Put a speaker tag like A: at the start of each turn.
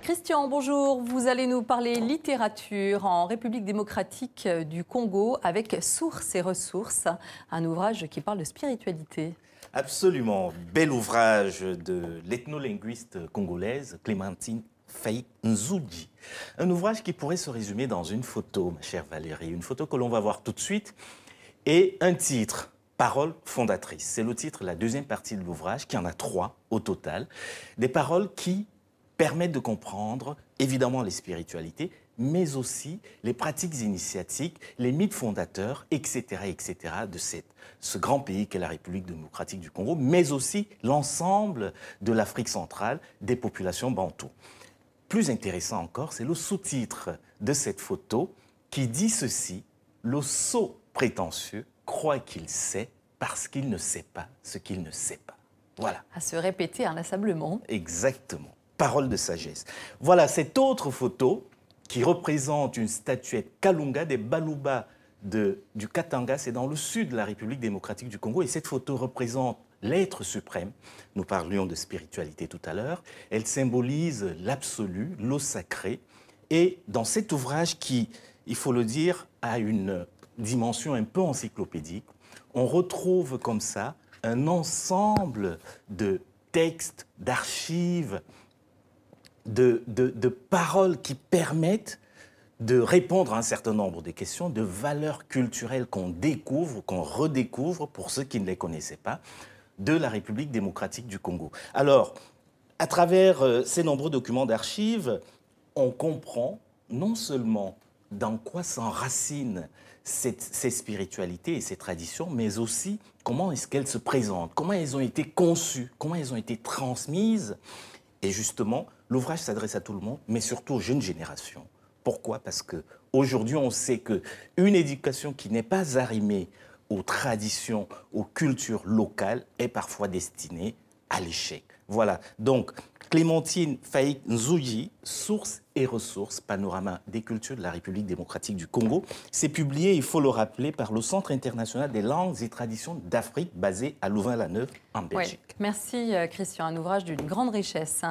A: Christian, bonjour. Vous allez nous parler littérature en République démocratique du Congo avec Sources et ressources, un ouvrage qui parle de spiritualité.
B: Absolument. Bel ouvrage de l'ethnolinguiste congolaise Clémentine Faï Nzouji. Un ouvrage qui pourrait se résumer dans une photo, ma chère Valérie, une photo que l'on va voir tout de suite, et un titre, Paroles fondatrices. C'est le titre, la deuxième partie de l'ouvrage, qui en a 3 au total. Des paroles qui permettent de comprendre, évidemment, les spiritualités, mais aussi les pratiques initiatiques, les mythes fondateurs, etc., etc., de ce grand pays qu'est la République démocratique du Congo, mais aussi l'ensemble de l'Afrique centrale, des populations bantoues. Plus intéressant encore, c'est le sous-titre de cette photo qui dit ceci: le sot prétentieux croit qu'il sait parce qu'il ne sait pas ce qu'il ne sait pas. Voilà.
A: À se répéter inlassablement.
B: Exactement. Parole de sagesse. Voilà cette autre photo qui représente une statuette Kalunga des Baluba du Katanga. C'est dans le sud de la République démocratique du Congo. Et cette photo représente l'être suprême. Nous parlions de spiritualité tout à l'heure. Elle symbolise l'absolu, l'eau sacrée. Et dans cet ouvrage qui, il faut le dire, a une dimension un peu encyclopédique, on retrouve comme ça un ensemble de textes, d'archives, de paroles qui permettent de répondre à un certain nombre de questions, de valeurs culturelles qu'on découvre, qu'on redécouvre, pour ceux qui ne les connaissaient pas, de la République démocratique du Congo. Alors, à travers ces nombreux documents d'archives, on comprend non seulement dans quoi s'enracinent ces spiritualités et ces traditions, mais aussi comment est-ce qu'elles se présentent, comment elles ont été conçues, comment elles ont été transmises. Et justement, l'ouvrage s'adresse à tout le monde, mais surtout aux jeunes générations. Pourquoi? Parce qu'aujourd'hui, on sait qu'une éducation qui n'est pas arrimée aux traditions, aux cultures locales, est parfois destinée à l'échec. Voilà. Donc, Clémentine Faï Nzouji, Sources et ressources, panorama des cultures de la République démocratique du Congo. C'est publié, il faut le rappeler, par le Centre international des langues et traditions d'Afrique, basé à Louvain-la-Neuve, en Belgique.
A: Ouais. Merci Christian, un ouvrage d'une grande richesse.